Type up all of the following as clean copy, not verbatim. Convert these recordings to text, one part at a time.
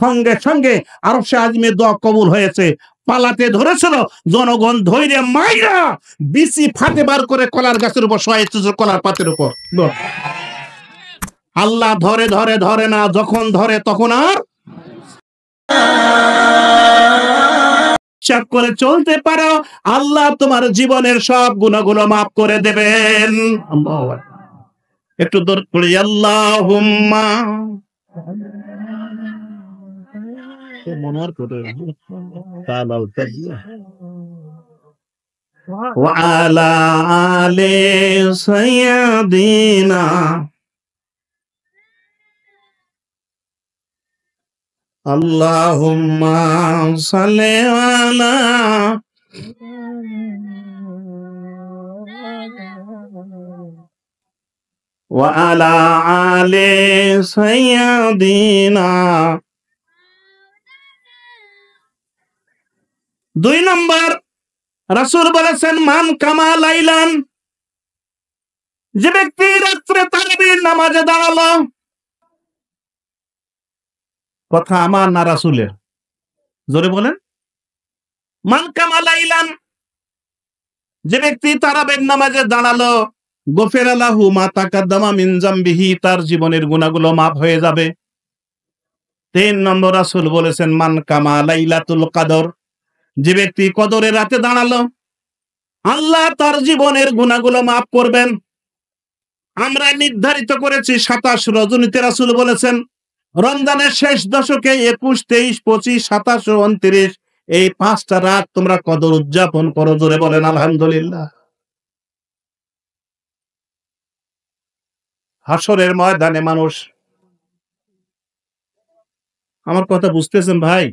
সঙ্গে সঙ্গে আরশে আজিমের দোয়া কবুল হয়েছে। পালাতে ধরেছিল, জনগণ ধৈর্য মাইরা বিচি ফাটে বার করে কলার গাছের উপর শোয়াইছে, কলার পাতের উপর। আল্লাহ ধরে ধরে ধরে না, যখন ধরে তখন আর চেক করে চলতে পারো, আল্লাহ তোমার জীবনের সব গুনাহগুলো মাফ করে দেবেন। একটু দরুদ পড়ি, আল্লাহুম্মা ওয়া আলা আলি সাইয়্যিদিনা আল্লাহুম্মা সাল্লি আলা ওয়া আলা আলি সাইয়্যিদিনা। 2 নম্বর, রাসূল বলেছেন মান কামা লাইলান, যে ব্যক্তি রাত্রে তারাবির নামাজে দাঁড়ালো, কথা আমার না রাসূলের? জোরে বলেন। মান কামা লাইলান, যে ব্যক্তি তারাবির নামাজে দাঁড়ালো, গফিরা লাহু মা তাকাদ্দামা মিন যামবিহি, তার জীবনের গুনাহগুলো মাফ হয়ে যাবে। 3 নম্বর, রাসূল বলেছেন মান কামা লাইলাতুল কদর, যে ব্যক্তি কদরের রাতে দাঁড়ালো, আল্লাহ তার জীবনের গুনাহগুলো মাফ করবেন। আমরা নির্ধারিত করেছি 27 রজনীতে। রাসূল বলেছেন রমজানের শেষ দশকে 21, 23, 25, 27 ও 29 এই 5টা রাত তোমরা কদর উদযাপন করো। জোরে বলেন আলহামদুলিল্লাহ। হাসরের ময়দানে মানুষ, আমার কথা বুঝতেছেন ভাই?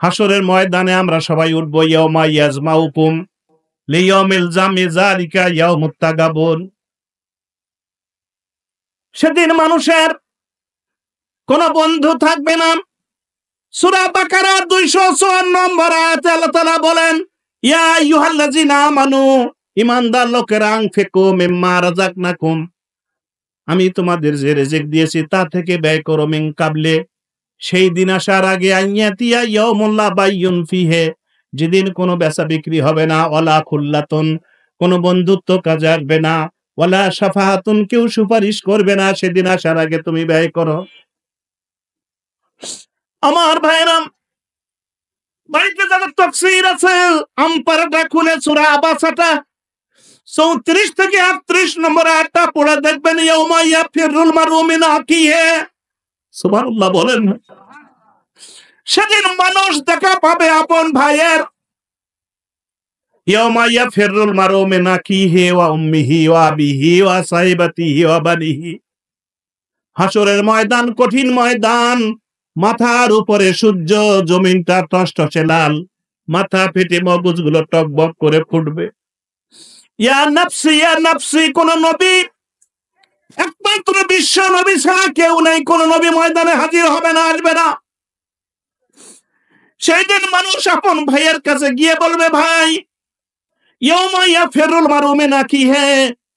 হাসরের ময়দানে আমরা সবাই উঠবো, ইয়াউমা ইয়াজমাউকুম লিয়াউমিল জামি যালিকা ইয়াউমুত তাগাবুন। সেদিন মানুষের কোন বন্ধু থাকবে না। সূরা বাকারা 254 নম্বর আয়াতে আল্লাহ তাআলা বলেন, ইয়া আইয়ুহাল্লাযিনা আমানু, ঈমানদার লোকেরা, আনফিকু মিম্মা রাযাকনাকুম, আমি তোমাদের যে রিজিক দিয়েছি তা থেকে ব্যয় করো, মিন কাবলে, সেই দিন আসার আগে, আইয়াতিয়া ইয়াউমুল লা বাইয়ুন ফিহি, যেদিন কোনো বেচা বিক্রি হবে না, ওয়ালা খুল্লাতুন, কোনো বন্ধুত্ব কাজে আসবে না, ওয়ালা শাফাআতুন, কেউ সুপারিশ করবে না। সেদিন আসার আগে তুমি ব্যয় করো। আমার ভাইরা, বাড়িতে যাদের তাফসীর আছে, আমপারাটা খুলে সূরা আবাসাটা 34 থেকে 38 নম্বর আয়াতটা পড়ে দেখবেন, ইয়াউমা ইয়াফিরুল মারউ মিন আখিহি, সুবহানাল্লাহ বলেন। সেদিন মানুষ দেখা পাবে আপন ভাইয়ের। ইয়াউমা ইয়াফিরুল মারউ মিন আখিহি ওয়া উম্মিহি ওয়া আবিহি ওয়া সাহিবাতিহি ওয়া বানিহি। হাসরের ময়দান কঠিন ময়দান, মাথার উপরে সূর্য, জমিনটা টসটসে লাল, মাথা ফেটে মগজগুলো টকবক করে ফুটবে। ইয়া নাফসি ইয়া নাফসি, কোন নবী, একমাত্র বিশ্ব নবী ছাড়া কেউ নেই, কোন নবী ময়দানে হাজির হবে না, আসবে না। সেই দিন মানুষ আপন ভাইয়ের কাছে গিয়ে বলবে, ভাই, ইয়াউমা ইয়াফিরুল মারউ মিন আখিহি,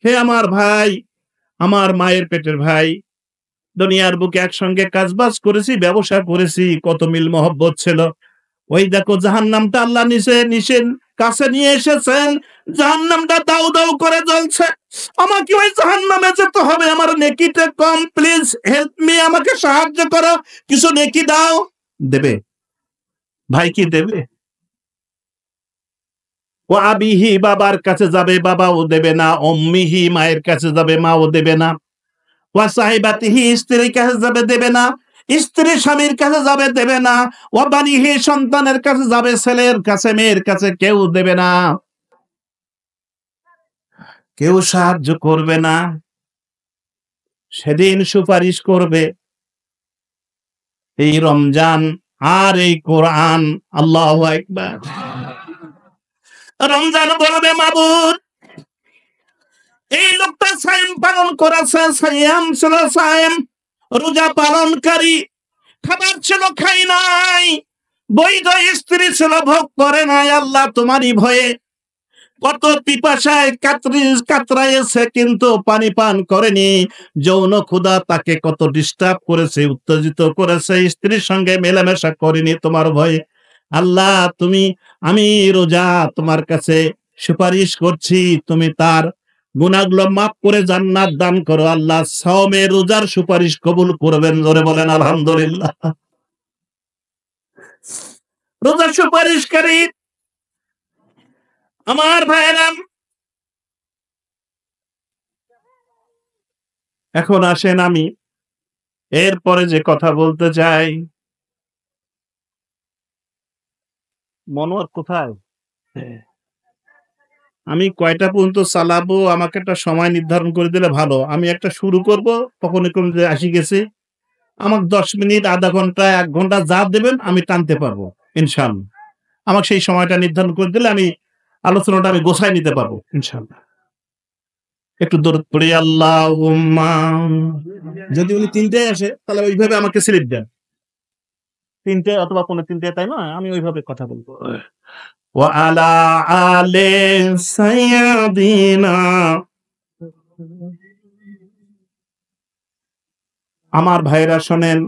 হে আমার ভাই, আমার মায়ের পেটের ভাই, দুনিয়ার বুকে একসঙ্গে কাজবাজ করেছি, ব্যবসা করেছি, কত মিল মহব্বত ছিল। ওই দেখো জাহান্নামটা আল্লাহ নিচে কাছে নিয়ে এসেছেন, জাহান্নামটা দাউ দাউ করে জ্বলছে। আমাকে ওই জাহান্নামে যেতে হবে, আমার নেকিটা কম, প্লিজ হেল্প মি, আমাকে সাহায্য করো, কিছু নেকি দাও। দেবে ভাই? কি দেবে? ও আবিহি, বাবার কাছে যাবে, বাবাও দেবে না। উম্মিহি, মায়ের কাছে যাবে, মাও দেবে না। ওয়া সাহিবাতিহি, স্ত্রীর কাছে যাবে, দেবে না। স্ত্রী স্বামীর কাছে যাবে, দেবে না। ওয়া বানিহি, সন্তানের কাছে যাবে, ছেলের কাছে, মেয়ের কাছে কেউ দেবে না, কেউ সাহায্য করবে না। সেদিন সুপারিশ করবে এই রমজান আর এই কোরআন। আল্লাহু আকবার। রমজান বলবে, মাবুদ, এই লোকটা সায়াম পালন করেছে, সায়াম ছিল সায়াম, রোজা পালনকারী, খাবার ছিল খাই নাই, বৈধ স্ত্রী ছিল ভোগ করে নাই। আল্লাহ তোমারই ভয়ে কত পিপাসায় কাতরাইছে কিন্তু পানি পান করেনি। যৌন ক্ষুধা তাকে কত ডিস্টার্ব করেছে, উত্তেজিত করেছে, স্ত্রীর সঙ্গে মেলামেশা করেনি তোমার ভয়ে। আল্লাহ আমি রোজা তোমার কাছে সুপারিশ করছি, তুমি তার গুনাহগুলো মাফ করে জান্নাত দান করো। আল্লাহ সাওমে রোজার সুপারিশ কবুল করবেন, জোরে বলেন আলহামদুলিল্লাহ। রোজার সুপারিশকারী আমার ভাইয়েরা, এখন আসেন আমি এরপরে যে কথা বলতে চাই। মনোয়ার কোথায়? আমি কয়টা পর্যন্ত চালাবো আমাকে একটা সময় নির্ধারণ করে দিলে ভালো। আমি একটা শুরু করব, তখন এরকম যে আসি গেছে, আমাকে 10 মিনিট, আধা ঘন্টা, 1 ঘন্টা যা দেবেন আমি টানতে পারবো ইনশাআল্লাহ। আমাকে সেই সময়টা নির্ধারণ করে দিলে আমি আলোচনাটা আমি গোছায় নিতে পারবো ইনশাআল্লাহ। একটু দরুদ পড়ি, আল্লাহুম্মা। যদি উনি 3টায় আসে তাহলে ওইভাবে আমাকে স্লিপ দেন, 3টায় অথবা 3:45, তাই না? আমি ওইভাবে কথা বলবো। ওয়া আলা আলে সাইয়্যিদিনা। আমার ভাইরা শোনেন,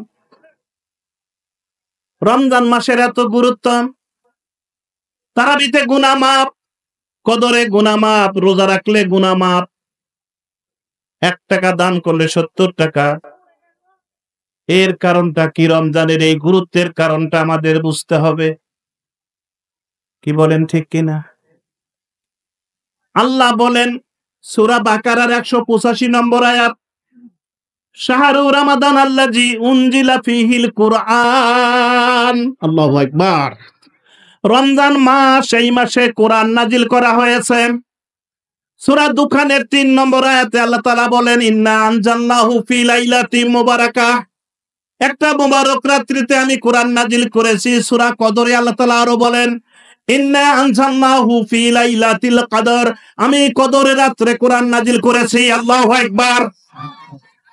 রমজান মাসের এত গুরুত্ব। তারাবিতে গুনাহ মাফ, কদরে গুনাহ মাফ, রোজা রাখলে গুনাহ মাফ, 1 টাকা দান করলে 70 টাকা। এর কারণটা কি? রমজানের এই গুরুত্বের কারণটা আমাদের বুঝতে হবে। কি বলেন, ঠিক কিনা? আল্লাহ বলেন সূরা বাকারার 185 নম্বর আয়াত, শাহরু রমাদান আল্লাযী উনজিলা ফীহিল কুরআন। আল্লাহু আকবার। রমজান মাস, এই মাসে কোরআন নাজিল করা হয়েছে। সূরা দুখানের 3 নম্বর আয়াতে আল্লাহ তাআলা বলেন, ইন্না আনজালনাহু ফি লাইলাতিন মুবারাকাহ। একটা মুবারক রাত্রিতে আমি কোরআন নাজিল করেছি। সূরা কদরে আল্লাহ তাআলা আরো বলেন, ইন্না আনজালনাহু ফি লাইলাতিল কদর। আমি কদরের রাত্রে কোরআন নাজিল করেছি। আল্লাহু আকবার।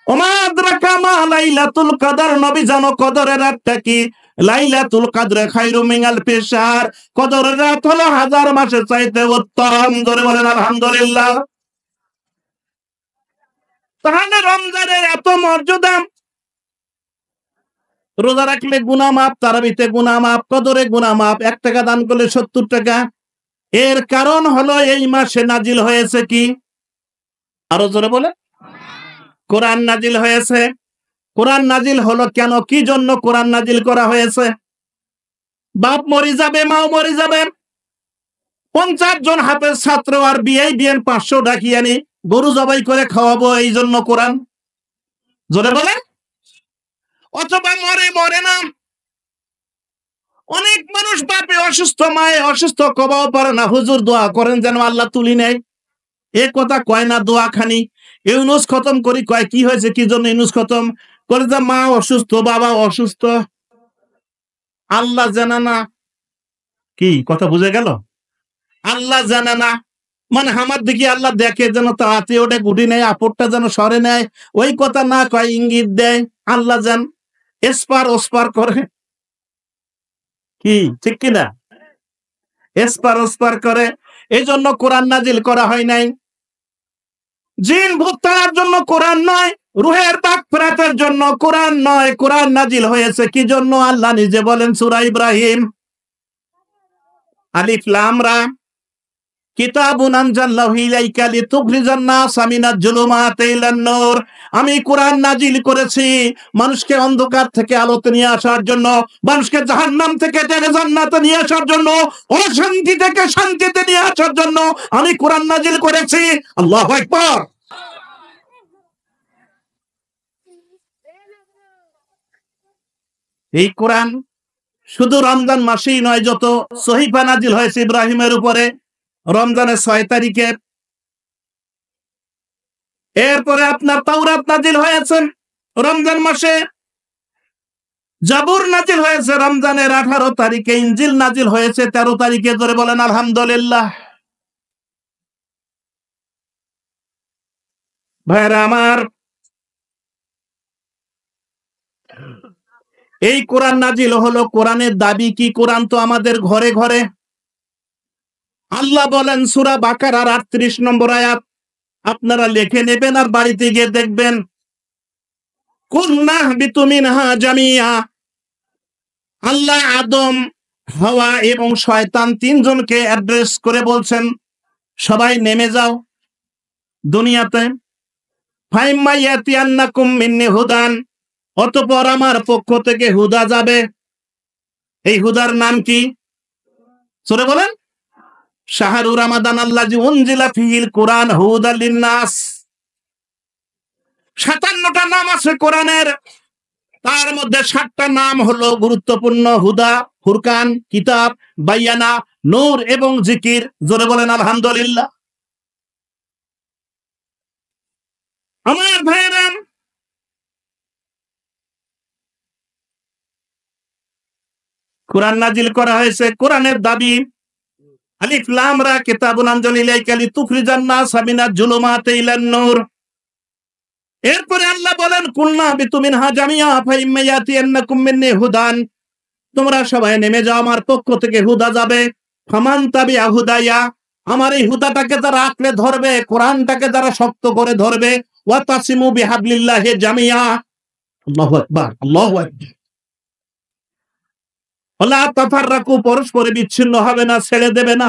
ওমা আদরাকা মা লাইলাতুল কদর। নবী জানো কদরের রাতটা কি? লাইলাতুল কদর খায়রুম মিন আলফি শাহর। কদরের রাত হলো 1000 মাসের চাইতে উত্তম। ধরে বলেন আলহামদুলিল্লাহ। তাহলে রমজানের এত মর্যাদা। রোজা রাখলে গুনাহ মাফ, তারাবিতে গুনাহ মাফ, কদরে গুনাহ মাফ, 1 টাকা দান করলে 70 টাকা। এর কারণ হলো এই মাসে নাজিল হয়েছে কি? আরো জোরে বলে, কোরআন নাজিল হয়েছে। কোরআন নাজিল হলো কেন? কি জন্য কোরআন নাজিল করা হয়েছে? বাপ মরে যাবে, মাও মরে যাবে, 50 জন হাফেজ ছাত্র আর বিএন 500 ডাকিয়ে আনি, গরু জবাই করে খাওয়াবো, এই জন্য কোরআন। জোরে বলে। অথবা মরে না, অনেক মানুষ বাপে অসুস্থ, মায়ে অসুস্থ, কবাও পারে না, হুজুর দোয়া করেন যেন আল্লাহ তুলি নেয়। এ কথা কয় না দোয়া খানি। ইউনুস খতম করি, কয় কি হয়েছে, কি জন্য ইউনুস খতম করে? যে মা অসুস্থ, বাবা অসুস্থ, আল্লাহ জানে না। কি কথা বুঝে গেল? আল্লাহ জানে না মানে আমার দিকে আল্লাহ দেখে যেন তাতে ওটা গুটি নেয়, আপদটা যেন সরে নেয়, ওই কথা না কয়, ইঙ্গিত দেয়। আল্লাহ জান এসপার ওসপার করে, কি ঠিক কিনা? এসপার ওসপার করে। এই জন্য কোরআন নাজিল করা হয় নাই। জিন ভূত তাড়ার জন্য কোরআন নয়, রুহের মাগফিরাতের জন্য কোরআন নয়। কোরআন নাজিল হয়েছে কি জন্য? আল্লাহ নিজে বলেন সূরা ইব্রাহিম, আলিফ লাম রা, কিতাবুন আনজালনাহু ইলাইকা লিতুখরিজান নাসা মিনাজ জুলুমাতি ইলান নূর। আমি কোরআন নাজিল করেছি মানুষকে অন্ধকার থেকে আলোতে নিয়ে আসার জন্য, মানুষকে জাহান্নাম থেকে টেনে জান্নাতে নিয়ে আসার জন্য, অশান্তি থেকে শান্তিতে নিয়ে আসার জন্য আমি কোরআন নাজিল করেছি। আল্লাহু আকবার। এই কোরআন শুধু রমজান মাসেই নয়, যত সহিফা নাজিল হয়েছে ইব্রাহিমের উপরে রমজানের 6 তারিখে। এরপরে আপনার তাওরাত নাজিল হয়েছে রমজান মাসে, জাবুর নাজিল হয়েছে রমজানের 18 তারিখে, ইনজিল নাজিল হয়েছে 13 তারিখে। ধরে বলেন আলহামদুলিল্লাহ। ভাইরা আমার, এই কোরআন নাজিল হলো। কোরআনের দাবি কি? কোরআন তো আমাদের ঘরে ঘরে। আল্লাহ বলেন সূরা বাকারার ৩৮ নম্বর আয়াত, আপনারা লিখে নেবেন আর বাড়িতে গিয়ে দেখবেন। কুলনা বিতু মিনহা জামিয়া, আল্লাহ আদম, হাওয়া এবং শয়তান তিনজনকে অ্যাড্রেস করে বলছেন সবাই নেমে যাও দুনিয়াতে। ফাইম্মা ইয়াতিয়ান্নাকুম মিন্নি হুদান, অতঃপর আমার পক্ষ থেকে হুদা যাবে। এই হুদার নাম কি? সূরা বলেন শাহরু রমাদান আল্লাযী উনজিলা ফীহিল কুরআন হুদাল লিন্নাস। ৫৭টা নাম আছে কোরআনের, তার মধ্যে ৭টা নাম হলো গুরুত্বপূর্ণ: হুদা, ফুরকান, কিতাব, বায়ানা, নূর এবং জিকির। জোরে বলেন আলহামদুলিল্লাহ। আমার ভাইরা, কোরআন নাজিল করা হয়েছে, কোরআনের দাবি আলিফ লাম রা কিতাবুন আনজালনা ইলাইকা লিতুখরিজান নাসা মিনাজ জুলুমাতি ইলান নূর। এরপরে আল্লাহ বলেন কুলনা বিতু মিনহা জামিয়া ফাইম্মা ইয়াতিয়ান্নাকুম মিন্নি হুদান, তোমরা সবাই নেমে যাও, আমার পক্ষ থেকে হুদা যাবে। ফামান তাবিআ হুদায়া, আমার এই হুদাটাকে যারা আঁকড়ে ধরবে, কোরআনটাকে যারা শক্ত করে ধরবে, ওয়া তাসিমু বিহাবলিল্লাহি জামিয়া। আল্লাহু আকবার, আল্লাহু আকবার। ওয়ালা তাফাররাকু, পরস্পরে বিচ্ছিন্ন হবে না, ছেড়ে দেবে না।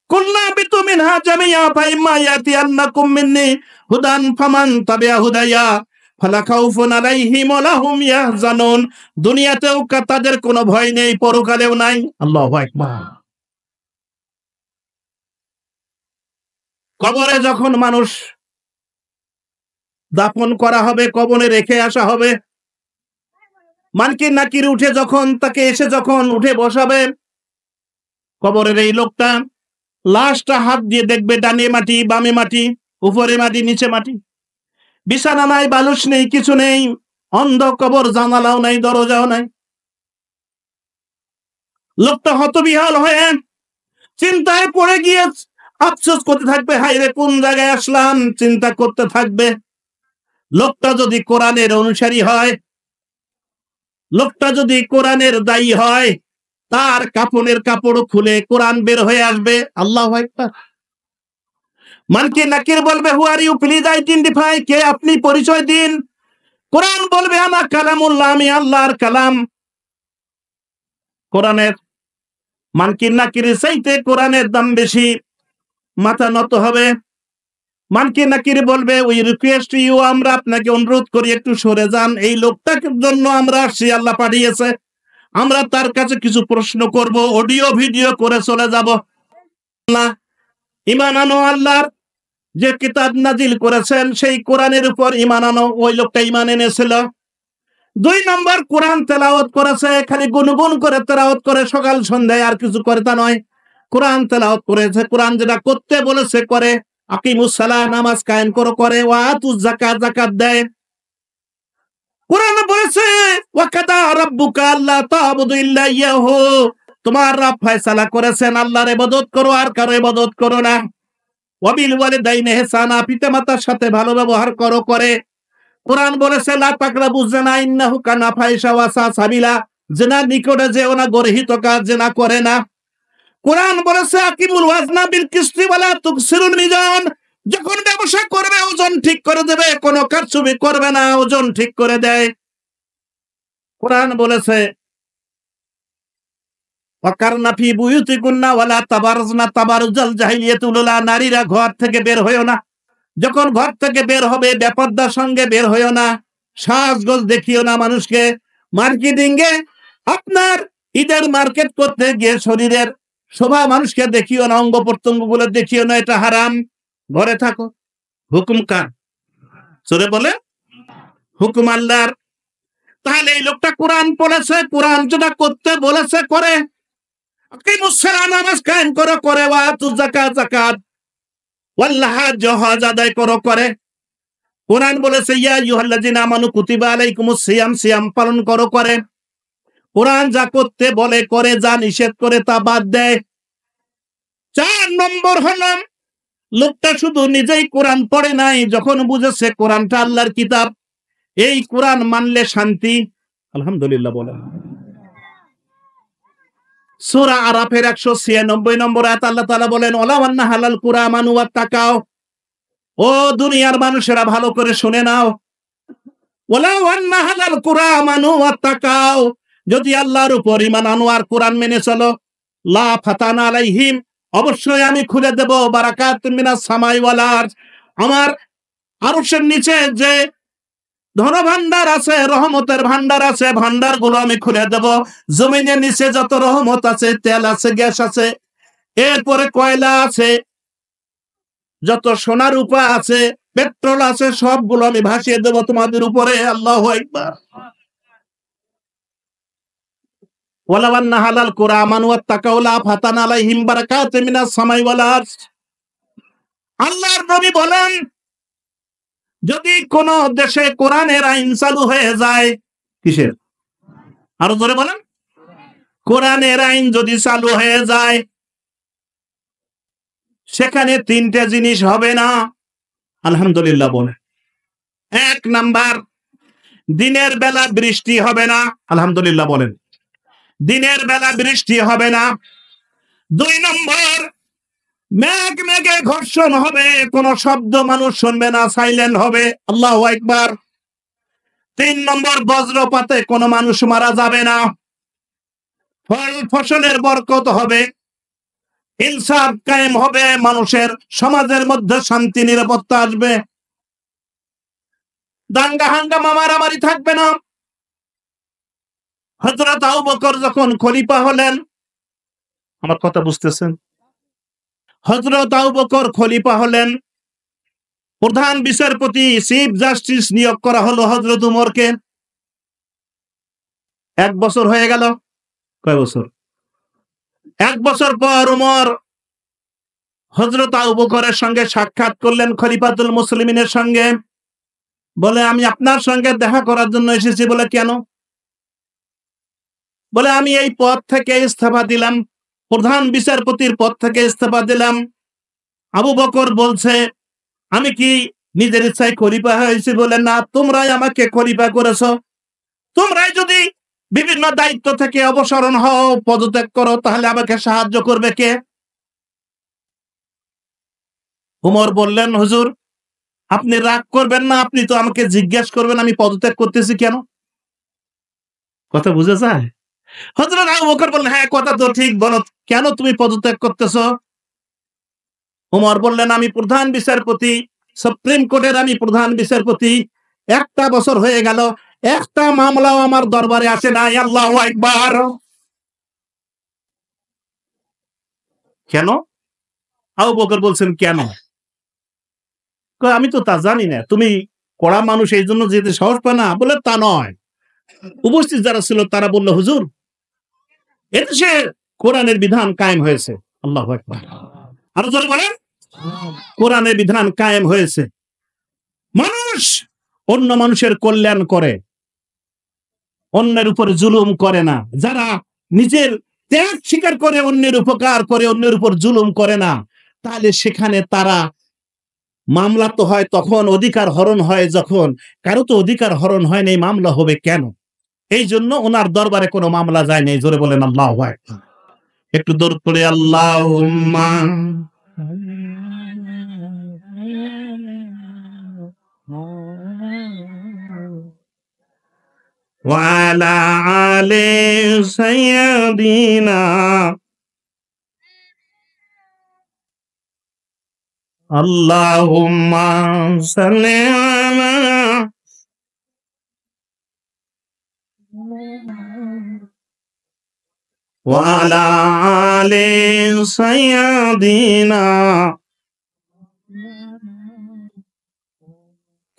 কুলনা বিতু মিনহা জামিয়া ফাইম্মা ইয়াতিয়ান্নাকুম মিন্নি হুদান ফামান তাবিআ হুদায়া ফালা খাউফুন আলাইহিম ওয়া লাহুম ইয়াহজানুন। দুনিয়াতেও তাদের কোনো ভয় নেই, পরকালেও নাই। আল্লাহু আকবার। কবরে যখন মানুষ দাফন করা হবে, কবরে রেখে আসা হবে, মানকির নাকির উঠে যখন তাকে এসে যখন উঠে বসাবে, কবরের এই লোকটা লাশটা হাত দিয়ে দেখবে, ডানে মাটি, বামে মাটি, উপরে মাটি, নিচে মাটি, বিছানা নাই, বালুস নেই, কিছু নেই, অন্ধ কবর, জানালাও নাই, দরজাও নাই। লোকটা হতবিহ্বল হয়ে চিন্তায় পড়ে গিয়ে আফসোস করতে থাকবে, হায় রে কোন জায়গায় আসলাম, চিন্তা করতে থাকবে। লোকটা যদি কোরআনের অনুসারী হয়, লোকটা যদি কোরআনের দায়ী হয়, তার কাফনের কাপড় খুলে কোরআন বের হয়ে আসবে। আল্লাহু আকবার। মানকির নাকির বলবে হু আর ইউ, প্লিজ আইডেন্টিফাই, কে আপনি, পরিচয় দিন। কোরআন বলবে আনা কালামুল্লাহ, আমি আল্লাহর কালাম। কোরআনের মানকির নাকির চাইতে কোরআনের দাম বেশি, মাথা নত হবে। মানকির নাকির বলবে উই রিকোয়েস্ট ইউ, আমরা আপনাকে অনুরোধ করি একটু সরে যান, এই লোকটার জন্য আমরা আসছি, আল্লাহ পাঠিয়েছে, আমরা তার কাছে কিছু প্রশ্ন করব, অডিও ভিডিও করে চলে যাব না। ঈমান আনো, আল্লাহর যে কিতাব নাজিল করেছেন সেই কোরআনের উপর ঈমান আনো। ওই লোকটা ঈমান এনেছিল। ২ নম্বর, কোরআন তেলাওয়াত করেছে, খালি গুনগুন করে তেলাওয়াত করে, সকাল সন্ধ্যায় আর কিছু করে তা নয়, কোরআন তেলাওয়াত করেছে, কোরআন যেটা করতে বলেছে করে। আকিমুস সালাহ, নামাজ কায়েম করো করে, ওয়া আতুজ যাকাত, যাকাত দেয়। কোরআন বলেছে ওয়া কাদা রাব্বুকা আল্লা তা'বুদু ইল্লা ইয়াহু, তোমার রব ফয়সালা করেছেন আল্লাহর ইবাদত করো, আর কারো ইবাদত করো না। ওয়া বিল ওয়ালিদাইনি ইহসানা, পিতামাতার সাথে ভালো ব্যবহার করো করে। কোরআন বলেছে লা তাকরাবু যিনা ইন্নাহু কানা ফাহিশা ওয়া সা সাবিলা, জিনার নিকটে যেও না, গর্হিত কাজ জিনা করে না। কোরআন বলেছে আকিমুল ওয়াজনা বিল কিসতি ওয়া লা তুকসিরুল মিজান, যখন ব্যবসা করবে ওজন ঠিক করে দেবে, কোনো কারচুপি করবে না, ওজন ঠিক করে দেয়। কোরআন বলেছে ওয়াকারনা ফি বুয়ুতিকুন্না ওয়া লা তাবাররাজনা তাবারুজাল জাহিলিয়াতুল উলা, নারীরা ঘর থেকে বের হইও না, যখন ঘর থেকে বের হবে বেপরদার সঙ্গে বের হইও না, সাজগোজ দেখিও না মানুষকে। মার্কেটিং এ আপনার ঈদের মার্কেট করতে গিয়ে শরীরের শোভা মানুষকে দেখিও না, অঙ্গ প্রত্যঙ্গ গুলো দেখিও না, এটা হারাম। ঘরে থাকো। হুকুম কার? সূরা বলে হুকুম আল্লাহর। তাহলে এই লোকটা কোরআন পড়েছে, কোরআন যেটা করতে বলেছে করে। আকিমুস সালাহ, নামাজ কায়েম করো করে, ওয়া আতুজ যাকাত, যাকাত, ওয়াল হজ, হজ আদায় করো করে। কোরআন বলেছে ইয়া আইয়ুহাল্লাযিনা আমানু কুতিবা আলাইকুমুস সিয়াম, সিয়াম পালন করো করে। কোরআন যা করতে বলে করে, যা নিষেধ করে তা বাদ দেয়। ৪ নম্বর হলো লোকটা শুধু নিজেই কোরআন পড়ে নাই, যখন বুঝেছে কোরআনটা আল্লাহর কিতাব, এই কোরআন মানলে শান্তি। আলহামদুলিল্লাহ বলেন। সূরা আরাফের 196 নম্বর আয়াত আল্লাহ তাআলা বলেন, ওয়ালাউ আন্না হালাল কুরা আমানু ওয়াত্তাকাও। ও দুনিয়ার মানুষেরা ভালো করে শুনে নাও। ওয়ালাউ আন্না হালাল কুরা আমানু ওয়াত্তাকাও, যদি আল্লাহর উপর ঈমান আনো আর কোরআন মেনে চলো, লা ফাতানা আলাইহিম, অবশ্যই আমি খুলে দেব বারাকাতুম মিনাস সামাই ওয়াল আরজ, আমার আরশের নিচে যে ধনভাণ্ডার আছে, রহমতের ভান্ডার আছে, ভান্ডারগুলো আমি খুলে দেব। জমিনের নিচে যত রহমত আছে, তেল আছে, গ্যাস আছে, এরপরে কয়লা আছে, যত সোনা রূপা আছে, পেট্রোল আছে, সবগুলো আমি ভাসিয়ে দেব তোমাদের উপরে। আল্লাহু আকবার। ওয়ালাউ আন্না হালাল কুরা আমানু ওয়াত্তাকাউ লা ফাতানা আলাইহিম বারাকাতুম মিনাস সামাই ওয়াল আরজ। আল্লাহর নবী বলেন, যদি কোন দেশে কোরআনের আইন চালু হয়ে যায়, কিসের? আরো জোরে বলেন। কোরআনের আইন যদি চালু হয়ে যায়, সেখানে তিনটে জিনিস হবে না। আলহামদুলিল্লাহ বলে। এক নাম্বার, দিনের বেলা বৃষ্টি হবে না। আলহামদুলিল্লাহ বলেন। দিনের বেলা বৃষ্টি হবে না। দুই নম্বর, মেঘ মেঘে ঘর্ষণ হবে, কোন শব্দ মানুষ শুনবে না, সাইলেন্ট হবে। আল্লাহু আকবার। তিন নম্বর, বজ্রপাতে কোনো মানুষ মারা যাবে না। ফল ফসলের বরকত হবে, ইনসাফ কায়েম হবে, মানুষের সমাজের মধ্যে শান্তি নিরাপত্তা আসবে, দাঙ্গা হাঙ্গামা মারামারি থাকবে না। হযরত আবু বকর যখন খলিফা হলেন, আমার কথা বুঝতেছেন? হযরত আবু বকর খলিফা হলেন, প্রধান বিচারপতি চিফ জাস্টিস নিয়োগ করা হলো হযরত উমরকে। 1 বছর হয়ে গেল। কয় বছর? 1 বছর পর উমর হযরত আবু বকরের সঙ্গে সাক্ষাৎ করলেন, খলিফাতুল মুসলিমিনের সঙ্গে। বলে, আমি আপনার সঙ্গে দেখা করার জন্য এসেছি। বলে, কেন? বলে, আমি এই পদ থেকে ইস্তফা দিলাম, প্রধান বিচারপতির পদ থেকে ইস্তফা দিলাম। আবু বকর বলছে, আমি কি নিজের ইচ্ছায় খলিফা হয়েছি? বলে, না, তোমরাই আমাকে খলিফা করেছো। তোমরাই যদি বিভিন্ন দায়িত্ব থেকে অবসরণ হও, পদত্যাগ করো, তাহলে আমাকে সাহায্য করবে কে? উমর বললেন, হুজুর, আপনি রাগ করবেন না, আপনি তো আমাকে জিজ্ঞেস করবেন আমি পদত্যাগ করতেছি কেন। কথা বুঝে যায়? হযরত আবু বকর বললেন, হ্যাঁ, কথা তো ঠিক, বলো কেন তুমি পদত্যাগ করতেছো? উমর বললেন, আমি প্রধান বিচারপতি, সুপ্রিম কোর্টের আমি প্রধান বিচারপতি। 1টা বছর হয়ে গেল, একটা মামলাও আমার দরবারে আসে নাই। আল্লাহু আকবার। কেন? আবু বকর বলছেন, কেন? কয়, আমি তো তা জানি না, তুমি কড়া মানুষ, এই জন্য যেতে সাহস পায় না। বলে, তা নয়। উপস্থিত যারা ছিল তারা বলল, হুজুর, এদেশে কোরআনের বিধান কায়েম হয়েছে। আল্লাহু আকবার। আরো জোরে বলেন। কোরআনের বিধান কায়েম হয়েছে। মানুষ অন্য মানুষের কল্যাণ করে, অন্যের উপর জুলুম করে না। যারা নিজের ত্যাগ স্বীকার করে, অন্যের উপকার করে, অন্যের উপর জুলুম করে না, তাহলে সেখানে তারা মামলা তো হয় তখন, অধিকার হরণ হয় যখন। কারো তো অধিকার হরণ হয় নাই, মামলা হবে কেন? এই জন্য ওনার দরবারে কোনো মামলা যায় নাই। জোরে বলেন আল্লাহু আকবার। একটু দরুদ পড়ে, আল্লাহুম্মা ওয়া আলা আলি সাইয়্যিদিনা আল্লাহুম্মা সাল্লি আলা ওয়া আলা আলি সাইয়্যিদিনা।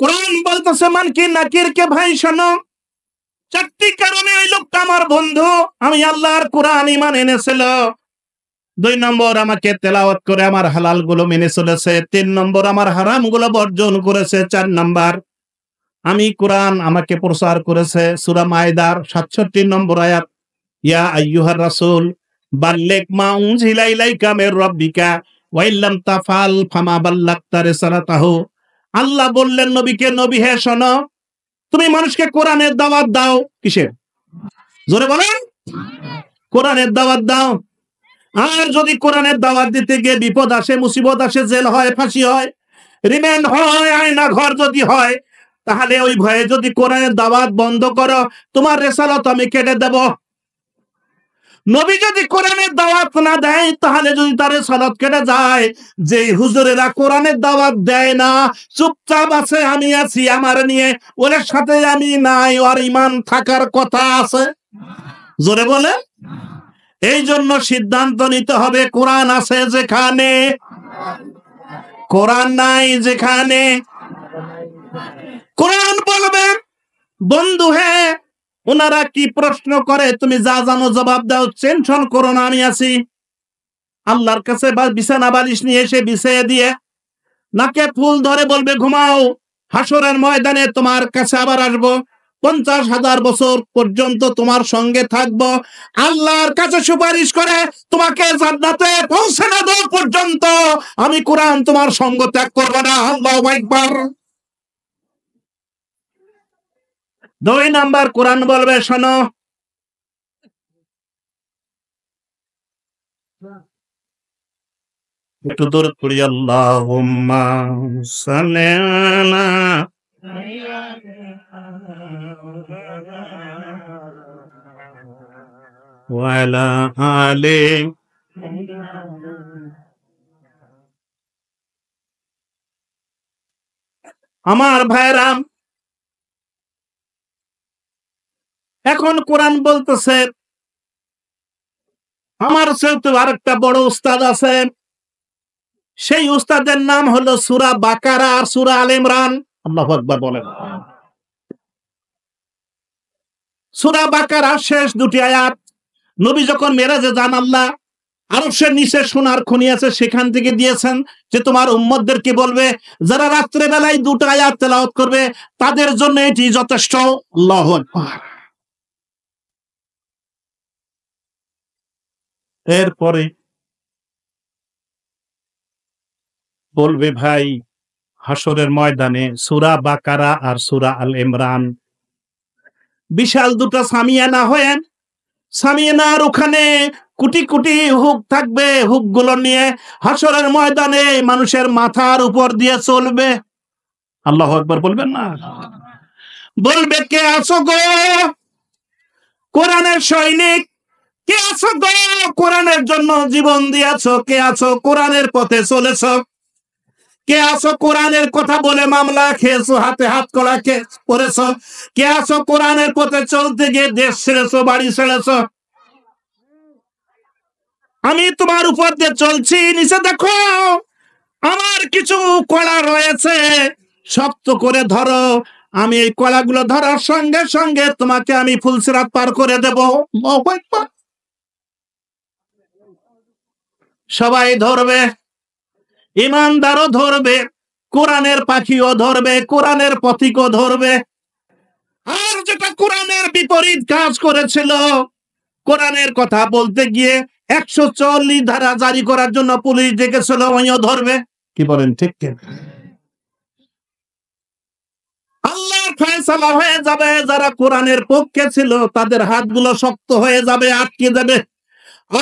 কোরআন বলতেছে, মানকির নাকিরকে ভাই শোনো, 4টি কারণে ওই লোকটা আমার বন্ধু। আমি আল্লাহর কোরআন ঈমান এনেছিল। 2 নম্বর, আমাকে তেলাওয়াত করে আমার হালাল গুলো মেনে চলেছে। 3 নম্বর, আমার হারাম গুলো বর্জন করেছে। 4 নম্বর, আমি কোরআন আমাকে প্রচার করেছে। সূরা মায়দার 67 নম্বর আয়াত, ইয়া আইয়ুহার রাসূল বাল্লিগ মা উনজিলা ইলাইকা মির রাব্বিকা ওয়া ইল্লাম তাফআল ফামা বাল্লাগতা রিসালাতাহু। আল্লাহ বললেন নবীকে, নবী হে শোনো, তুমি মানুষকে কোরআনের দাওয়াত দাও। কিসের? জোরে বলেন। কোরআনের দাওয়াত দাও। আর যদি কোরআনের দাওয়াত দিতে গিয়ে বিপদ আসে, মুসিবত আসে, জেল হয়, ফাঁসি হয়, রিমান্ড হয়, আয়না ঘর যদি হয়, তাহলে ওই ভয়ে যদি কোরআনের দাওয়াত বন্ধ করো, তোমার রেসালত আমি কেটে দেব। নবী যদি কোরআনের দাওয়াত না দেয়, তাহলে যদি তার রেসালত কেটে যায়, যে হুজুরেরা কোরআনের দাওয়াত দেয় না, চুপচাপ আছে, আমি আছি আমার নিয়ে, ওর সাথে আমি নাই, ওর ঈমান থাকার কথা আছে? জোরে বলে। এই জন্য সিদ্ধান্ত নিতে হবে, কোরআন আছে যেখানে, কোরআন নাই যেখানে। কোরআন বলবে, বন্ধু হে, ওনারা কি প্রশ্ন করে, তুমি যা জানো জবাব দাও, টেনশন করো না, আমি আছি। আল্লাহর কাছে বিছানা বালিশ নিয়ে এসে বিছিয়ে দিয়ে নাকে ফুল ধরে বলবে ঘুমাও, হাসরের ময়দানে তোমার কাছে আবার আসবো, 50,000 বছর পর্যন্ত তোমার সঙ্গে থাকবো, আল্লাহর কাছে সুপারিশ করে তোমাকে জান্নাতে পৌঁছে না দেওয়া পর্যন্ত আমি কোরআন তোমার সঙ্গ ত্যাগ করবো না। আল্লাহু আকবার। 2 নাম্বার, কোরআন বলবে শোনো, একটু দূরে পড়ি, আল্লাহুম্মা সাল্লি আলা ওয়া আলা আলি। আমার ভাইরা, এখন কোরআন বলতেছে, আমার চেয়ে আরেকটা বড় উস্তাদ আছে, সেই উস্তাদের নাম হলো সূরা বাকারা আর সূরা আলে ইমরান। আল্লাহু আকবার বলেন। সূরা বাকারা শেষ দুটি আয়াত, নবী যখন মেরাজে যান, আল্লাহ আরশের নিচে সোনার খনি আছে, সেখান থেকে দিয়েছেন যে তোমার উম্মতদেরকে বলবে, যারা রাত্রে বেলায় 2টা আয়াত তেলাওয়াত করবে, তাদের জন্য এটি যথেষ্ট। আল্লাহু আকবার। এরপরে বলবে, ভাই হাসরের ময়দানে সূরা বাকারা আর সূরা আল ইমরান বিশাল 2টা সামিয়ানা হয়ে, সামিয়ানার ওখানে কোটি কোটি হুক থাকবে, হুক গুলো নিয়ে হাসরের ময়দানে মানুষের মাথার উপর দিয়ে চলবে। আল্লাহু আকবার বলবেন না? বলবে, কে আছো গো কোরআনের সৈনিক, কে আছো গো কোরআনের জন্য জীবন দিয়েছো, কে আছো কোরআনের পথে চলেছো, কে আছো কোরআনের কথা বলে মামলা খেয়েছো, হাতে হাত কড়া পড়েছো, কে আছো কোরআনের পথে চলতে গিয়ে দেশ ছেড়েছো, বাড়ি ছেড়েছো। আমি তোমার উপর দিয়ে চলছি, নিচে দেখো আমার কিছু কড়া রয়েছে, শক্ত করে ধরো, আমি এই কড়াগুলো ধরার সঙ্গে সঙ্গে তোমাকে আমি ফুলসিরাত পার করে দেব। সবাই ধরবে, ইমানদারও ধরবে, কোরআনের পাখিও ধরবে, কোরআনের পথিকও ধরবে। আর যেটা কোরআনের বিপরীত কাজ করেছিল, কোরআনের কথা বলতে গিয়ে 144 ধারা জারি করার জন্য পুলিশ ডেকেছিল, ওইও ধরবে। কি বলেন, ঠিক কি? আল্লাহর ফয়সালা হয়ে যাবে, যারা কোরআনের পক্ষে ছিল তাদের হাতগুলো শক্ত হয়ে যাবে, আটকে যাবে,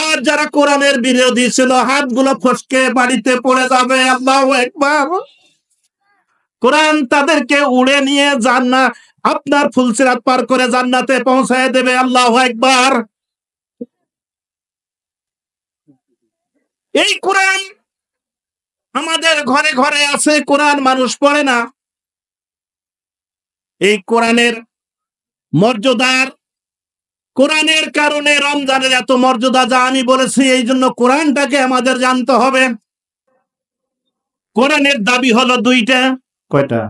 আর যারা কোরআনের বিরোধী ছিল হাতগুলো ফসকে বাড়িতে পড়ে যাবে। আল্লাহু আকবার। কোরআন তাদেরকে উড়ে নিয়ে জান্নাত, আপনার ফুলসিরাত পার করে জান্নাতে পৌঁছায় দেবে। আল্লাহু আকবার। এই কোরআন আমাদের ঘরে ঘরে আছে, কোরআন মানুষ পড়ে না। এই কোরআনের মর্যাদার, কোরআনের কারণে রমজানের এত মর্যাদা, যা আমি বলেছি, এই জন্য কোরআনটাকে আমাদের জানতে হবে। কোরআনের দাবি হলো 2টা। কয়টা?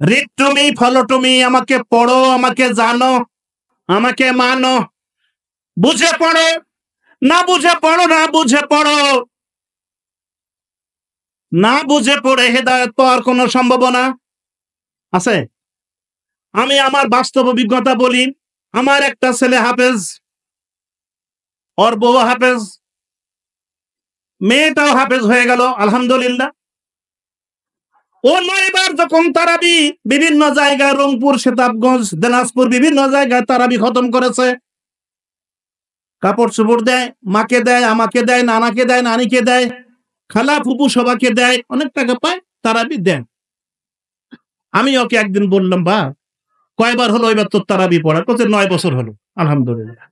Read to me, follow to me. আমাকে পড়ো, আমাকে জানো, আমাকে মানো। বুঝে পড়ো, না বুঝে পড়ো না, বুঝে পড়ো। না বুঝে পড়ে হেদায়েত পাওয়ার কোনো সম্ভাবনা আছে? আমি আমার বাস্তব অভিজ্ঞতা বলি। আমার একটা ছেলে হাফেজ, ওর বউ হাফেজ, মেয়েটাও হাফেজ হয়ে গেল, আলহামদুলিল্লাহ। ও 9 বার যখন তারাবি বিভিন্ন জায়গায়, রংপুর, সেতাবগঞ্জ, দিনাজপুর, বিভিন্ন জায়গায় তারাবি খতম করেছে। কাপড় চোপড় দেয়, মাকে দেয়, আমাকে দেয়, নানাকে দেয়, নানিকে দেয়, খালা ফুপু সবাইকে দেয়, অনেক টাকা পায়, তারাবি দেন। আমি ওকে একদিন বললাম, বা কয়বার হলো এবার তোর তারাবি পড়া? বলছে 9 বছর হলো। আলহামদুলিল্লাহ।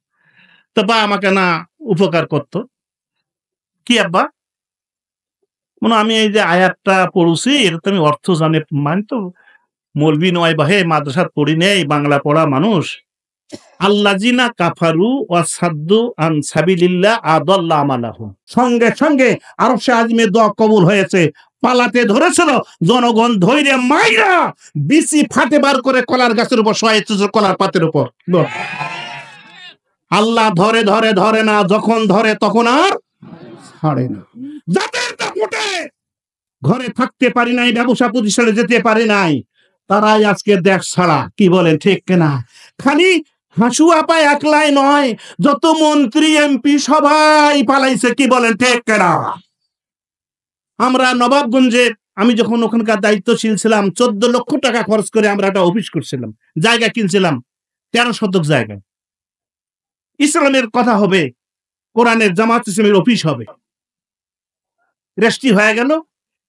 তো বা আমাকে না উপকার করতো। কি আব্বা? মনে আমি এই যে আয়াতটা পড়ছি এটা তো আমি অর্থ জানি, মানে তো মৌলবি নয় বা হে মাদ্রাসাত পড়ি নেই, বাংলা পড়া মানুষ। আল্লাযিনা কাফারু ওয়া সাদ্দু আন সাবিলিল্লাহ আদাল্লা আমালাহুম। সঙ্গে সঙ্গে আরশে আজিমে দোয়া কবুল হয়েছে। পালাতে ধরেছিল, জনগণ ধৈর্য মাইরা বিচি ফাটে বার করে কলার গাছের উপর শোয়াইছে, কলার পাতের উপর। আল্লাহ ধরে ধরে ধরে না, যখন ধরে তখন আর ছাড়ে না। যাদের দাপটে ঘরে থাকতে পারি নাই, ব্যবসা প্রতিষ্ঠানে যেতে পারি নাই, তারাই আজকে দেশ ছাড়া। কি বলেন ঠিক কিনা? খালি হাসু আপা একলাই নয়, যত মন্ত্রী এমপি সবাই পালাইছে। কি বলেন ঠিক কিনা? আমরা নবাবগঞ্জে, আমি যখন ওখানকার দায়িত্বশীল ছিলাম, 14 লক্ষ টাকা খরচ করে আমরা একটা অফিস করছিলাম, জায়গা কিনছিলাম 13 শতক জায়গা। ইসলামের কথা হবে, কোরআনের জামাত ইসলামের অফিস হবে। রেস্টি হয়ে গেল,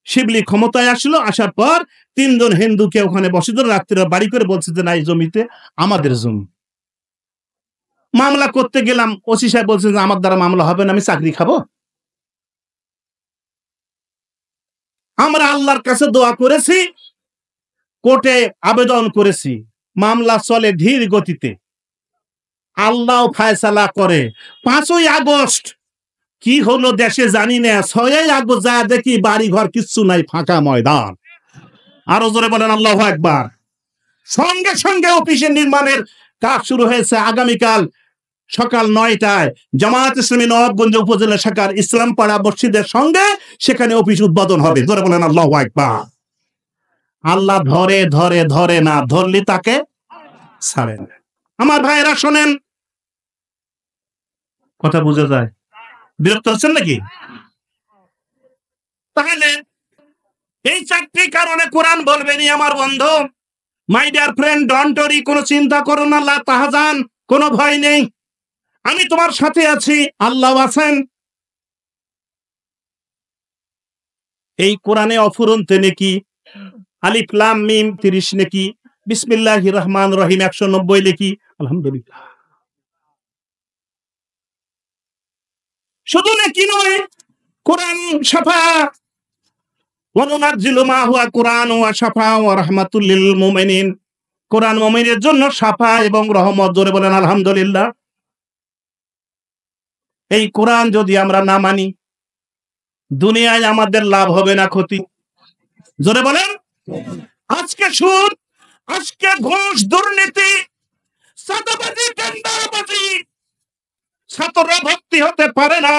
শিবলি ক্ষমতায় আসলো, আসার পর 3 জন হিন্দুকে ওখানে বসে ধরে রাত্রে বাড়ি করে বলছে যে না, এই জমিতে আমাদের জমি। মামলা করতে গেলাম, ওসি সাহেব বলছেন যে আমার দ্বারা মামলা হবে না, আমি চাকরি খাবো। আমরা আল্লাহর কাছে দোয়া করেছি, কোর্টে আবেদন করেছি, মামলা চলে ধীর গতিতে, আল্লাহ ফায়সালা করে। 5ই আগস্ট কি হলো দেশে জানি না, 6ই আগস্ট যা দেখি বাড়ি ঘর কিচ্ছু নাই, ফাঁকা ময়দান। আরো জোরে বলেন আল্লাহু আকবার। সঙ্গে সঙ্গে অফিসের নির্মাণের কাজ শুরু হয়েছে। আগামীকাল সকাল 9টায় জামায়াত ইসলামী নবাবগঞ্জ উপজেলা শাখার ইসলামপাড়া মসজিদের সঙ্গে সেখানে অফিস উদ্বোধন হবে। জোরে বলেন আল্লাহু আকবার। আল্লাহ ধরে ধরে ধরে না, ধরলি তাকে ছাড়েন। আমার ভাইয়েরা শোনেন, কথা বুঝে যায়? বিরক্ত হচ্ছেন নাকি? তাহলে এই 4টি কারণে কোরআন বলবেনি আমার বন্ধু, মাই ডিয়ার ফ্রেন্ড, ডন্ট ওয়ারি, কোনো চিন্তা করো না, লা তাহজান, কোনো ভয় নেই, আমি তোমার সাথে আছি, আল্লাহ আছেন। এই কোরআনে অফুরন্ত নেকি, আলিফ লাম মিম 30 নেকি, বিসমিল্লাহির রহমানির রহিম 190 নেকি। আলহামদুলিল্লাহ। শুধু নেকি নয়, কোরআন শাফা ওয়া নুনাজ্জিলু মা হুয়া কুরআন ওয়া শাফা ওয়া রাহমাতুল লিল মুমিনিন। কোরআন মুমিনের জন্য শাফা এবং রহমত। জোরে বলেন আলহামদুলিল্লাহ। এই কোরআন যদি আমরা না মানি, দুনিয়ায় আমাদের লাভ হবে না ক্ষতি? জোরে বলেন। আজকে সুদ, আজকে ঘুষ, দুর্নীতি, চাঁদাবাজি, টেন্ডারবাজি, ছাত্ররা ভর্তি হতে পারে না,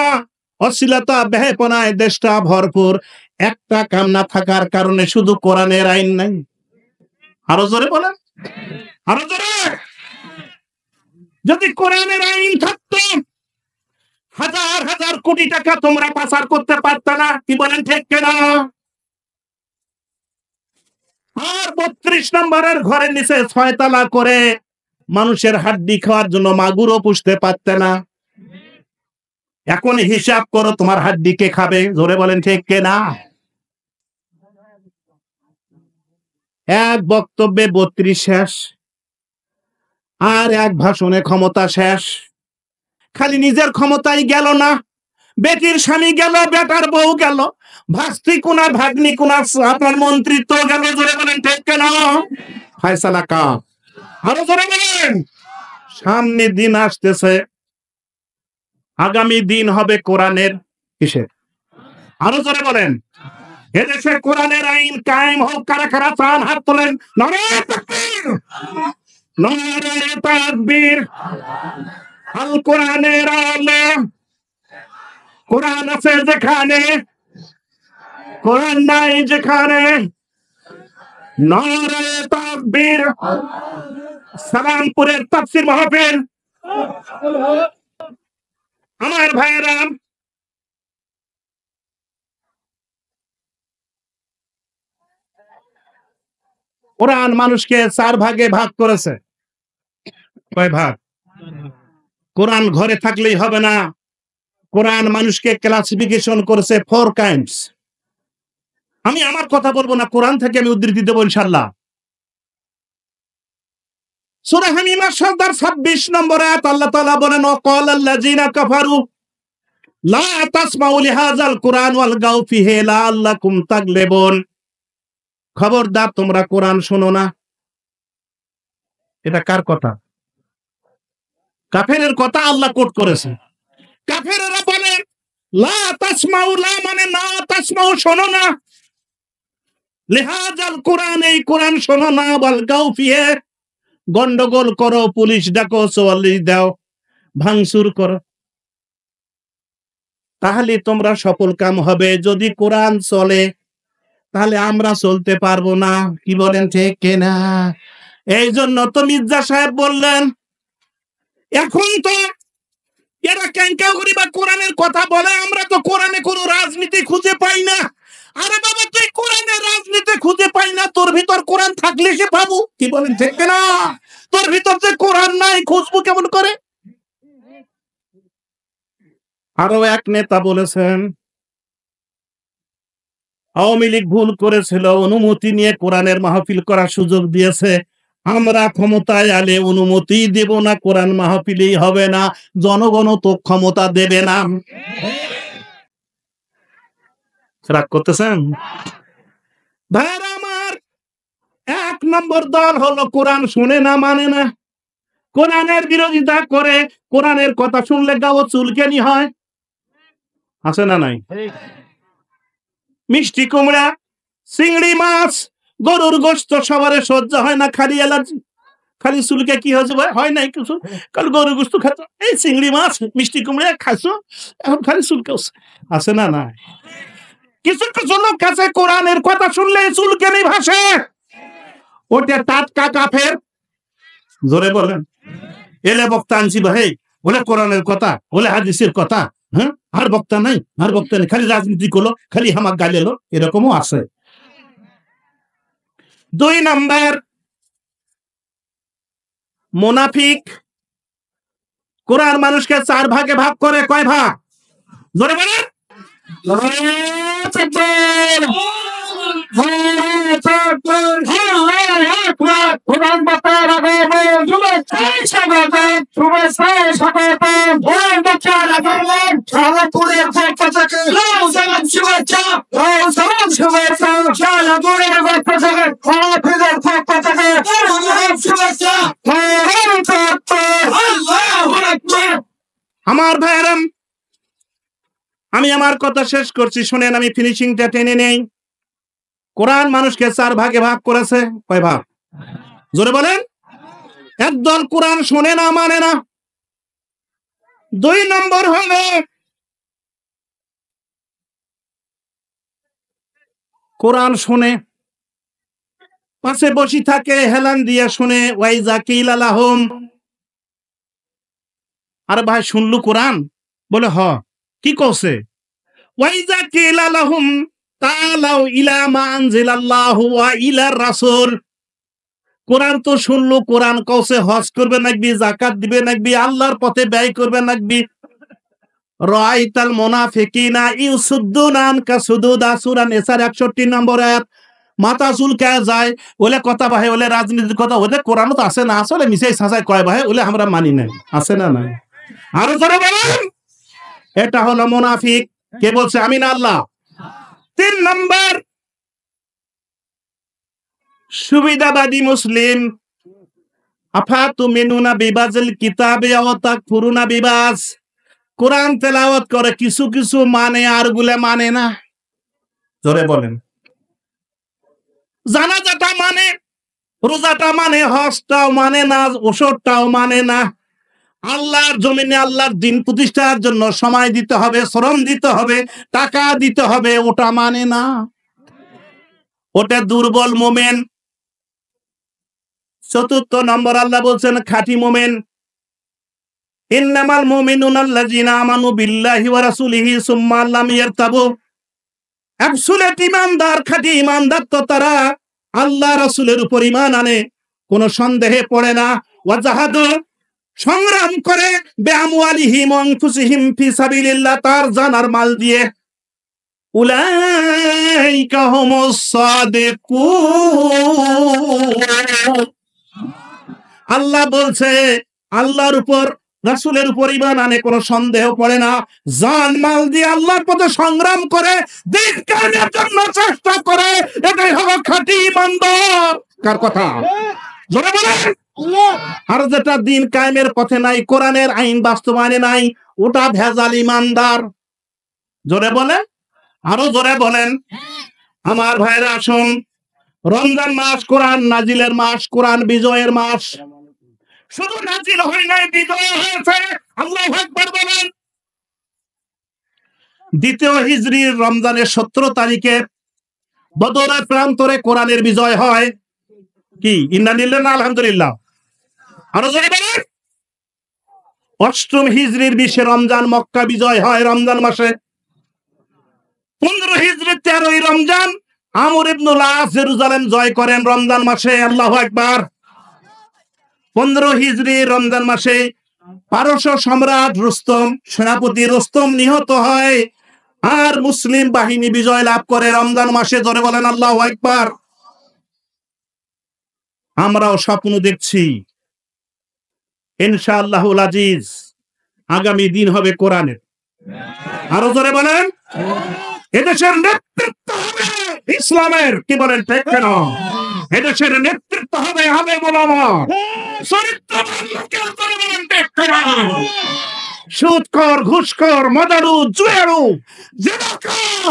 অশ্লীলতা, বেহায়াপনায় দেশটা ভরপুর। একটা কাম না থাকার কারণে শুধু কোরআনের আইন নাই। আরো জোরে বলেন, আরো জোরে। যদি কোরআনের আইন থাকতো, হাজার হাজার কোটি টাকা তোমরা পাচার করতে পারত না। কি বলেন ঠিক কিনা? আর 32 নম্বরের ঘরের নিচে 6 তলা করে মানুষের হাড্ডি খাওয়ার জন্য মাগুরও পুষতে পারতে না। এখন হিসাব করো তোমার হাড্ডি কে খাবে? জোরে বলেন ঠিক কিনা? এক বক্তব্যে 32 শেষ, আর এক ভাষণে ক্ষমতা শেষ। খালি নিজের ক্ষমতাই গেল না, বেটির স্বামী গেল, বেটার বউ গেল, ভাস্তি কোনা ভাগ্নি কোনা আপনার মন্ত্রিত্ব গেল। জোরে বলেন ঠিক কিনা? ফয়সালা কা? আরো জোরে বলেন। সামনে দিন আসতেছে, আগামী দিন হবে কোরআনের কিসের? আরো জোরে বলেন। এদেশে কোরআনের আইন কায়েম হোক। কারা কারা চান হাত তোলেন। নারায়ে তাকবীর, নারায়ে তাকবীর। আল কোরআনের আলো, কোরআন আছে যেখানে, কোরআন নাই যেখানে। নারায়ে তাকবীর। সালামপুরের তাফসীর মাহফিল। আমার ভাইয়েরা, কোরআন মানুষকে 4 ভাগে ভাগ করেছে। কয় ভাগ? কোরআন ঘরে থাকলেই হবে না, কোরআন মানুষকে ক্লাসিফিকেশন করেছে 4 কাইন্ডস। আমি আমার কথা বলবো না, কোরআন থেকে আমি উদ্ধৃতি দেবো ইনশাআল্লাহ। সূরা হামিমা 26 নম্বর আয়াত আল্লাহ তাআলা বলেন, ওয়াকালাল্লাযিনা কাফারু লা তাসমাউ লিহাযাল কুরআন ওয়ালগাউ ফিহি লাআল্লাকুম তাগলিবুন। খবরদার তোমরা কোরআন শোনো না। এটা কার কথা? কাফেরের কথা আল্লাহ কোট করেছে। কাফেরেরা বলে লা তাসমাউ, লা মানে না, তাসমাউ শোনো না, লিহাযাল কুরআন এই কোরআন শোনো না, ওয়ালগাউ ফিহি গন্ডগোল করো, পুলিশ ডাকো, চোয়াল্লিশ দাও, ভাঙচুর করো, তাহলে তোমরা সফল কাম হবে। যদি কোরআন চলে তাহলে আমরা চলতে পারবো না। কি বলেন ঠিক কিনা? এই জন্য তো মির্জা সাহেব বললেন, এখন তো এরা কেঙ্কা করি বা কোরআনের কথা বলে, আমরা তো কোরআনে কোনো রাজনীতি খুঁজে পাই না। আরে বাবা, তুই কোরআনে রাজনীতি খুঁজে পাই না, তোর ভিতর কোরআন থাকলে সে পাবো। কি বলেন ঠিক কিনা? তোর ভিতর যে কোরআন নাই, খুঁজবো কেমন করে? আরো এক নেতা বলেছেন, আওয়ামী লীগ ভুল করেছিল, অনুমতি নিয়ে কোরআনের মাহফিল করার সুযোগ দিয়েছে। আমরা ক্ষমতায় আলে অনুমতি দেব না, কোরআন মাহফিলই হবে না, জনগণ তো ক্ষমতা দেবে না। রাগ করতেছেন ভাইরা আমার? 1 নম্বর দল হলো কোরআন শুনে না, মানে না, কোরআনের বিরোধিতা করে। কোরআনের কথা শুনলে গাও চুলকানি হয়, আছে না নাই? মিষ্টি কুমড়া, চিংড়ি মাছ, গরুর গোশত সবার সহ্য হয় না, খালি অ্যালার্জি, খালি চুলকে কি হয়েছে ভাই? হয় নাই কিছু, কারণ গরুর গোশত খাচ্ছ, এই চিংড়ি মাছ মিষ্টি কুমড়া খাইছো, এখন খালি চুলকাচ্ছে, আছে না নাই? কিছু কিছু লোক কাছে কোরআনের কথা শুনলে চুলকানি ভাসে, ওটা টাটকা কাফের। জোরে বলেন। এলে বক্তা আনছি ভাই, বলে কোরআনের কথা, বলে হাদিসের কথা, হ্যাঁ, আর বক্তা নাই, আর বক্তা নেই, খালি রাজনীতি করলো, খালি হামাক গাইলেলো, এরকমও আছে। 2 নাম্বার মুনাফিক। কোরআন মানুষকে 4 ভাগে ভাগ করে। কয় ভাগ? জোরে বলেন। কোরআন বাতার আগে আমার ভাইরাম, আমি আমার কথা শেষ করছি, শুনেন, আমি ফিনিশিংটা টেনে নেই। কোরআন মানুষকে 4 ভাগে ভাগ করেছে। কয় ভাগ? জোরে বলেন। একদল কোরআন শুনে না, মানে না। 2 নম্বর হলো কোরআন শুনে, পাশে বসে থাকে, হেলান দিয়ে শুনে, ওয়াইজা কিলা লাহুম। আরে ভাই, শুনলু কোরআন? বলে হ। কি কওছে? ওয়াইজা কিলা লাহুম তাআলাউ ইলা মা আনজিলাল্লাহু ওয়া ইলার রাসূল। কোরআন তো শুনলো, কোরআন কওছে হজ করবে নাকবি, যাকাত দিবে নাকবি, আল্লাহর পথে ব্যয় করবে নাকবি। রাআইতাল মুনাফিকিনা ইউসুদ্দুনা আনকা সুদুদা, সূরা নিসার 61 নম্বর আয়াত। মাথা চুলকায় যায়, ওলে কথা ভাই, ওলে রাজনীতির কথা, ওলে কোরআনও তো আছে না, আসলে মিশাই সাজায় কয় ভাই, ওলে আমরা মানি নাই, আছে না নাই? আরো জোরে বলেন। এটা হলো মুনাফিক। কে বলছে? আমি না, আল্লাহ। 3 নাম্বার সুবিধাবাদী মুসলিম। আফাতুমিনুনা বিবাজিল কিতাবে ওয়া তাকফুরুনা বিবাজ। কোরআন তেলাওয়াত করে, কিছু কিছু মানে, আর গুলা মানে না। জোরে বলেন। জানাজাটা মানে, রোজাটা মানে, হজটাও মানে না, ওষুধটাও মানে না। আল্লাহর জমিনে আল্লাহর দিন প্রতিষ্ঠার জন্য সময় দিতে হবে, শ্রম দিতে হবে, টাকা দিতে হবে, ওটা মানে না। ওটা দুর্বল মোমেন। 4 নম্বর আল্লাহ বলছেন খাঁটি মোমেন। ইন্নামাল মুমিনুনা আল্লাযিনা আমানু বিল্লাহি ওয়া রাসূলিহি সুম্মা লাম ইয়ারতাবু। অ্যাবসলিউট ঈমানদার, খাঁটি ঈমানদার তো তারা আল্লাহ রাসূলের উপর ঈমান আনে, কোনো সন্দেহে পড়ে না। ওয়া জাহাদু সংগ্রাম করে বিআমওয়ালিহিম ওয়া আনফুসিহিম ফি সাবিলিল্লাহ, তার জান আর মাল দিয়ে, উলাইকা হুমুস সাদিকুন। আল্লাহ বলছে আল্লাহর উপর রাসূলের উপর ঈমান আনে কোনো সন্দেহ পড়ে না, জান মাল দিয়ে আল্লাহর পথে সংগ্রাম করে, দিন কায়েমের জন্য চেষ্টা করে, এটাই হলো খাঁটি ঈমানদার। কার কথা? জোরে বলেন। আর যেটা দিন কায়েমের পথে নাই, কোরআনের আইন বাস্তবায়নে নাই, ওটা ভেজাল ঈমানদার। জোরে বলেন, আরো জোরে বলেন। আমার ভাইরা আসুন, রমজান মাস কোরআন নাজিলের মাস, কোরআন বিজয়ের মাস। শুধু নাজিল হয় নাই, বিজয় হয়েছে। আল্লাহু আকবার বলেন। দ্বিতীয় হিজরির রমজানের 17 তারিখে বদরের প্রান্তরে কোরআনের বিজয় হয়। কি ইন্না লিল্লাহি না আলহামদুলিল্লাহ? আরো জোরে বলেন। অষ্টম হিজরির 20 রমজান মক্কা বিজয় হয় রমজান মাসে। 15 হিজরির 13 রমজান আমর ইবনুল আস জেরুজালেম জয় করেন রমজান মাসে। আল্লাহু আকবার। 15 হিজরি রমজান মাসে পারস্য সম্রাট রুস্তম, সেনাপতি রুস্তম নিহত হয়, আর মুসলিম বাহিনী বিজয় লাভ করে রমজান মাসে। ধরে বলেন আল্লাহু আকবার। আমরাও স্বপ্ন দেখছি ইনশাআল্লাহুল আজিজ আগামী দিন হবে কোরআনের। আরো জোরে বলেন। এদেশের নেতৃত্ব হবে ইসলামের। কি বলেন ঠিক কেন? এদেশের নেতৃত্ব হবে আলেম ওলামা, চরিত্রবান লোকের। জোরে বলেন ঠিক কেন? সুদখোর, ঘুষখোর, মদারু, জুয়ারু, জেনাকার,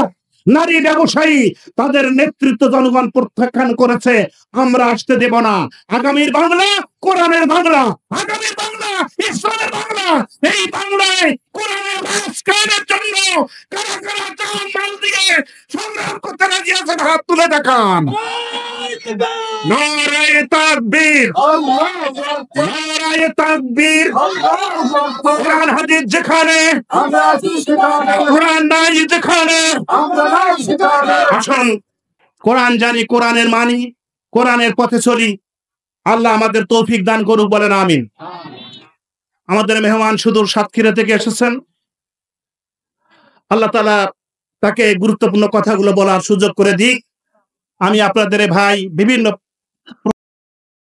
নারী ব্যবসায়ী, তাদের নেতৃত্ব জনগণ প্রত্যাখ্যান করেছে। আমরা আসতে দেব না। আগামীর বাংলা কোরআনের বাংলা, আগামীর বাংলা ইসলামের বাংলা। এই বাংলায় কোরআনের রাজ কায়েমের জন্য কারা কারা জান মাল দিয়ে সংগ্রাম করতে রাজি আছেন? হাত তুলে দেখান। নারায়ে তাকবীর, নারায়ে তাকবীর। কোরআন হাদিস যেখানে, কোরআন নাই যেখানে। আসুন কোরআন জানি, কোরআনের মানি, কোরআনের পথে চলি। আল্লাহ আমাদের তৌফিক দান করুক, বলেন আমিন। আমাদের মেহমান সুদূর সাতক্ষীরা থেকে এসেছেন। আল্লাহ তাআলা তাকে গুরুত্বপূর্ণ কথাগুলো বলার সুযোগ করে দিক। আমি আপনাদের ভাই বিভিন্ন